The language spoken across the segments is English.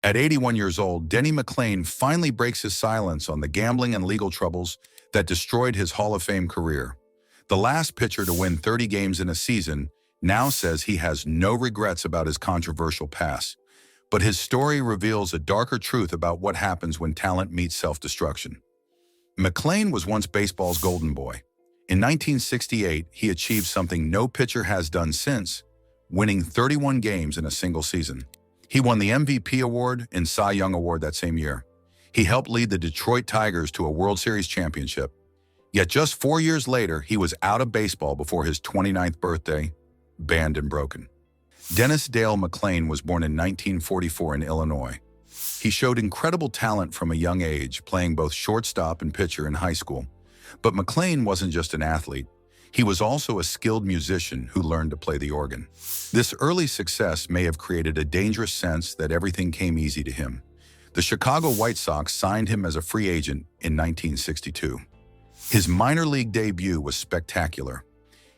At 81 years old, Denny McLain finally breaks his silence on the gambling and legal troubles that destroyed his Hall of Fame career. The last pitcher to win 30 games in a season now says he has no regrets about his controversial past. But his story reveals a darker truth about what happens when talent meets self-destruction. McLain was once baseball's golden boy. In 1968, he achieved something no pitcher has done since, winning 31 games in a single season. He won the MVP award and Cy Young Award that same year. He helped lead the Detroit Tigers to a World Series championship. Yet just 4 years later, he was out of baseball before his 29th birthday, banned and broken. Dennis Dale McLain was born in 1944 in Illinois. He showed incredible talent from a young age, playing both shortstop and pitcher in high school. But McLain wasn't just an athlete. He was also a skilled musician who learned to play the organ. This early success may have created a dangerous sense that everything came easy to him. The Chicago White Sox signed him as a free agent in 1962. His minor league debut was spectacular.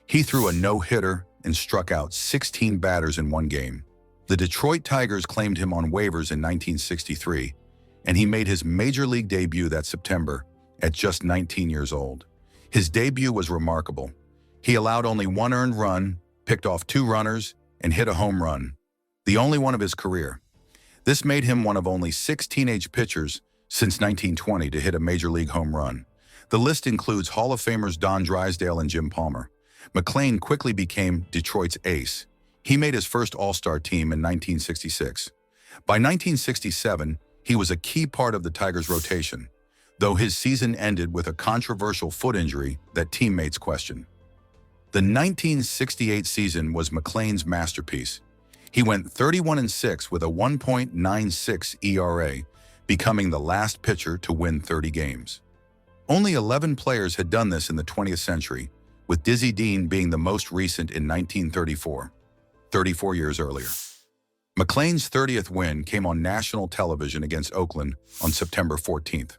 He threw a no-hitter and struck out 16 batters in one game. The Detroit Tigers claimed him on waivers in 1963, and he made his major league debut that September at just 19 years old. His debut was remarkable. He allowed only one earned run, picked off 2 runners, and hit a home run, the only one of his career. This made him one of only 6 teenage pitchers since 1920 to hit a major league home run. The list includes Hall of Famers Don Drysdale and Jim Palmer. McLain quickly became Detroit's ace. He made his first All-Star team in 1966. By 1967, he was a key part of the Tigers' rotation, though his season ended with a controversial foot injury that teammates questioned. The 1968 season was McLain's masterpiece. He went 31-6 with a 1.96 ERA, becoming the last pitcher to win 30 games. Only 11 players had done this in the 20th century, with Dizzy Dean being the most recent in 1934, 34 years earlier. McLain's 30th win came on national television against Oakland on September 14th.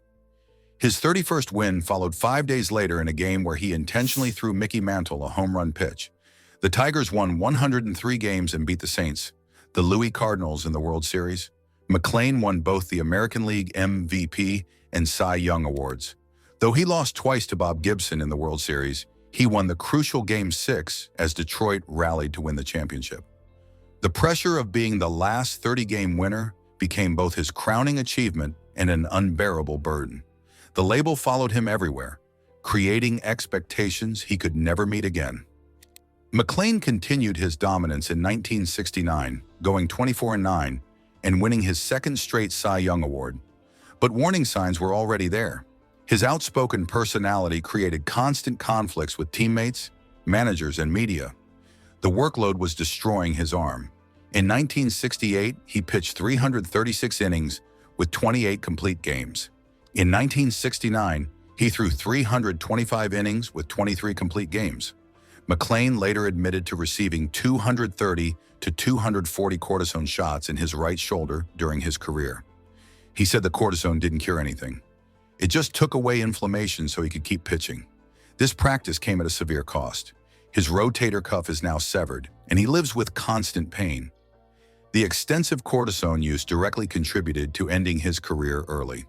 His 31st win followed 5 days later in a game where he intentionally threw Mickey Mantle a home run pitch. The Tigers won 103 games and beat the Saints, the Louis Cardinals in the World Series. McLain won both the American League MVP and Cy Young Awards. Though he lost twice to Bob Gibson in the World Series, he won the crucial Game 6 as Detroit rallied to win the championship. The pressure of being the last 30-game winner became both his crowning achievement and an unbearable burden. The label followed him everywhere, creating expectations he could never meet again. McLain continued his dominance in 1969, going 24-9 and winning his second straight Cy Young Award. But warning signs were already there. His outspoken personality created constant conflicts with teammates, managers, and media. The workload was destroying his arm. In 1968, he pitched 336 innings with 28 complete games. In 1969, he threw 325 innings with 23 complete games. McLain later admitted to receiving 230 to 240 cortisone shots in his right shoulder during his career. He said the cortisone didn't cure anything. It just took away inflammation so he could keep pitching. This practice came at a severe cost. His rotator cuff is now severed, and he lives with constant pain. The extensive cortisone use directly contributed to ending his career early.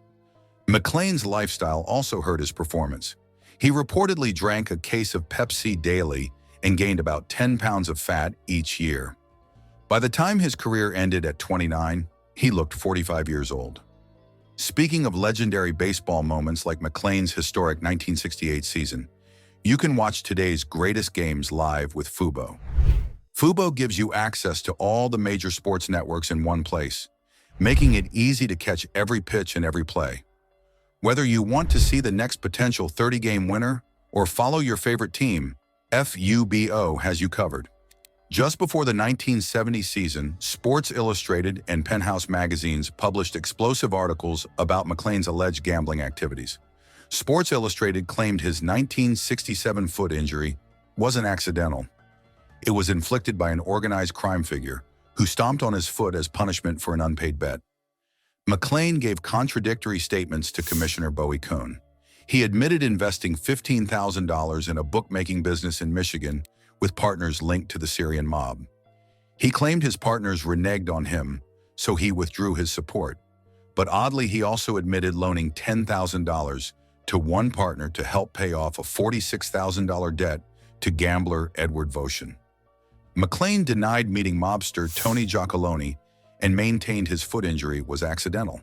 McLain's lifestyle also hurt his performance. He reportedly drank a case of Pepsi daily and gained about 10 pounds of fat each year. By the time his career ended at 29, he looked 45 years old. Speaking of legendary baseball moments like McLain's historic 1968 season, you can watch today's greatest games live with Fubo. Fubo gives you access to all the major sports networks in one place, making it easy to catch every pitch and every play. Whether you want to see the next potential 30-game winner or follow your favorite team, Fubo has you covered. Just before the 1970 season, Sports Illustrated and Penthouse magazines published explosive articles about McLain's alleged gambling activities. Sports Illustrated claimed his 1967 foot injury wasn't accidental. It was inflicted by an organized crime figure who stomped on his foot as punishment for an unpaid bet. McLain gave contradictory statements to Commissioner Bowie Cohn. He admitted investing $15,000 in a bookmaking business in Michigan with partners linked to the Syrian mob. He claimed his partners reneged on him, so he withdrew his support. But oddly, he also admitted loaning $10,000 to one partner to help pay off a $46,000 debt to gambler Edward Voshin. McLain denied meeting mobster Tony Giacalone and maintained his foot injury was accidental.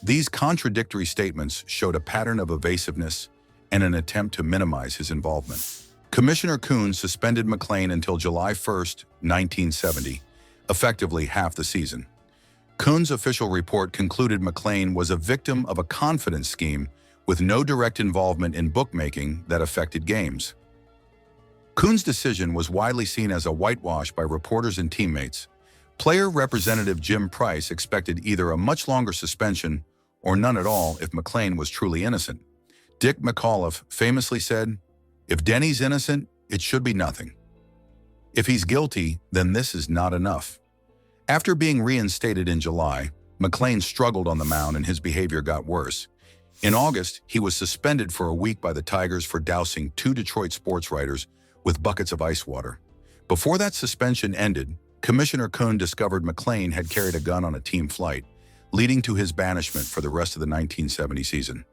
These contradictory statements showed a pattern of evasiveness and an attempt to minimize his involvement. Commissioner Coons suspended McLain until July 1, 1970, effectively half the season. Coons' official report concluded McLain was a victim of a confidence scheme with no direct involvement in bookmaking that affected games. Coons' decision was widely seen as a whitewash by reporters and teammates. Player Representative Jim Price expected either a much longer suspension or none at all if McLain was truly innocent. Dick McAuliffe famously said, "If Denny's innocent, it should be nothing. If he's guilty, then this is not enough." After being reinstated in July, McLain struggled on the mound and his behavior got worse. In August, he was suspended for a week by the Tigers for dousing two Detroit sports writers with buckets of ice water. Before that suspension ended, Commissioner Coons discovered McLain had carried a gun on a team flight, leading to his banishment for the rest of the 1970 season.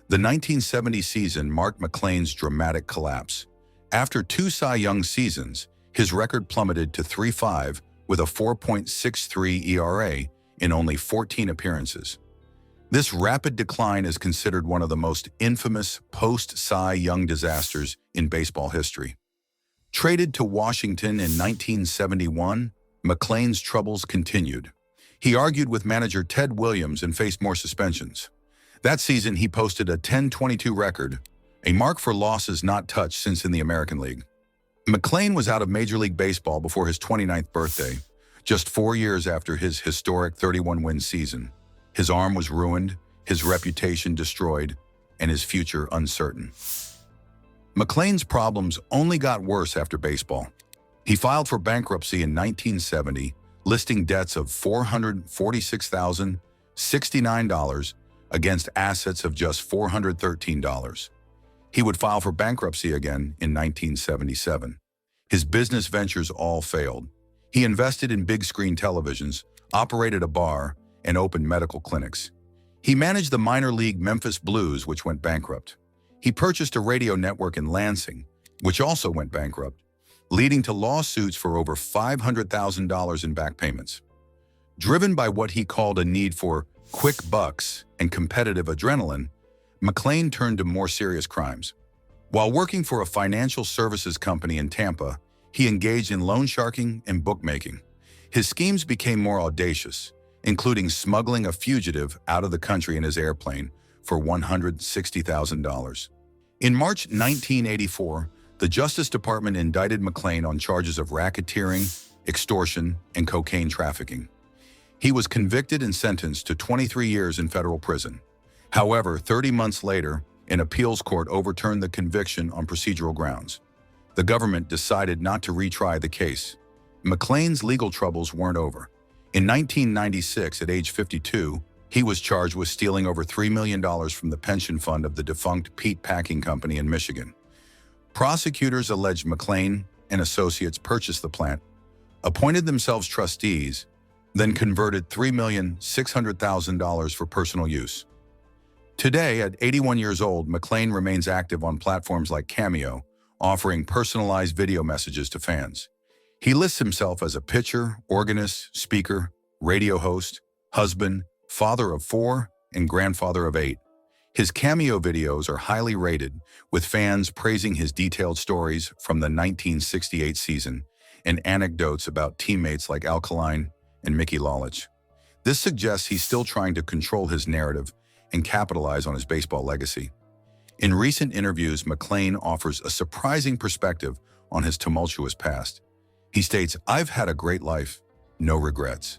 The 1970 season marked McLain's dramatic collapse. After two Cy Young seasons, his record plummeted to 3.5 with a 4.63 ERA in only 14 appearances. This rapid decline is considered one of the most infamous post-Cy Young disasters in baseball history. Traded to Washington in 1971, McLain's troubles continued. He argued with manager Ted Williams and faced more suspensions. That season, he posted a 10-22 record, a mark for losses not touched since in the American League. McLain was out of Major League Baseball before his 29th birthday, just 4 years after his historic 31-win season. His arm was ruined, his reputation destroyed, and his future uncertain. McLain's problems only got worse after baseball. He filed for bankruptcy in 1970, listing debts of $446,069 against assets of just $413. He would file for bankruptcy again in 1977. His business ventures all failed. He invested in big-screen televisions, operated a bar, and opened medical clinics. He managed the minor league Memphis Blues, which went bankrupt. He purchased a radio network in Lansing, which also went bankrupt, leading to lawsuits for over $500,000 in back payments. Driven by what he called a need for quick bucks and competitive adrenaline, McLain turned to more serious crimes. While working for a financial services company in Tampa, he engaged in loan sharking and bookmaking. His schemes became more audacious, including smuggling a fugitive out of the country in his airplane for $160,000. In March 1984, the Justice Department indicted McLain on charges of racketeering, extortion, and cocaine trafficking. He was convicted and sentenced to 23 years in federal prison. However, 30 months later, an appeals court overturned the conviction on procedural grounds. The government decided not to retry the case. McLain's legal troubles weren't over. In 1996, at age 52, he was charged with stealing over $3 million from the pension fund of the defunct Pete Packing Company in Michigan. Prosecutors alleged McLain and associates purchased the plant, appointed themselves trustees, then converted $3,600,000 for personal use. Today, at 81 years old, McLain remains active on platforms like Cameo, offering personalized video messages to fans. He lists himself as a pitcher, organist, speaker, radio host, husband, father of 4, and grandfather of 8. His Cameo videos are highly rated, with fans praising his detailed stories from the 1968 season and anecdotes about teammates like Alkaline and Mickey Lalich. This suggests he's still trying to control his narrative and capitalize on his baseball legacy. In recent interviews, McLain offers a surprising perspective on his tumultuous past. He states, "I've had a great life, no regrets."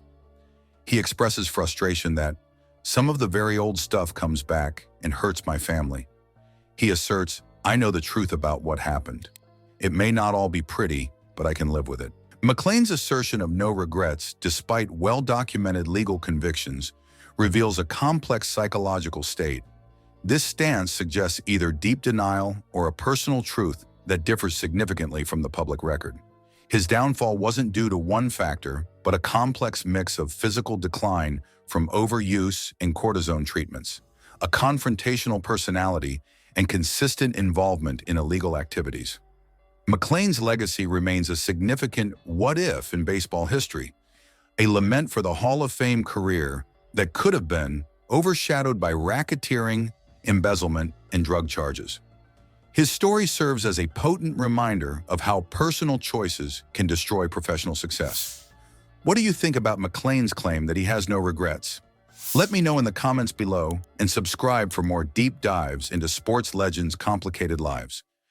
He expresses frustration that some of the very old stuff comes back and hurts my family. He asserts, "I know the truth about what happened. It may not all be pretty, but I can live with it." McLain's assertion of no regrets, despite well-documented legal convictions, reveals a complex psychological state. This stance suggests either deep denial or a personal truth that differs significantly from the public record. His downfall wasn't due to one factor, but a complex mix of physical decline from overuse and cortisone treatments, a confrontational personality, and consistent involvement in illegal activities. McLain's legacy remains a significant what-if in baseball history, a lament for the Hall of Fame career that could have been overshadowed by racketeering, embezzlement, and drug charges. His story serves as a potent reminder of how personal choices can destroy professional success. What do you think about McLain's claim that he has no regrets? Let me know in the comments below and subscribe for more deep dives into sports legends' complicated lives.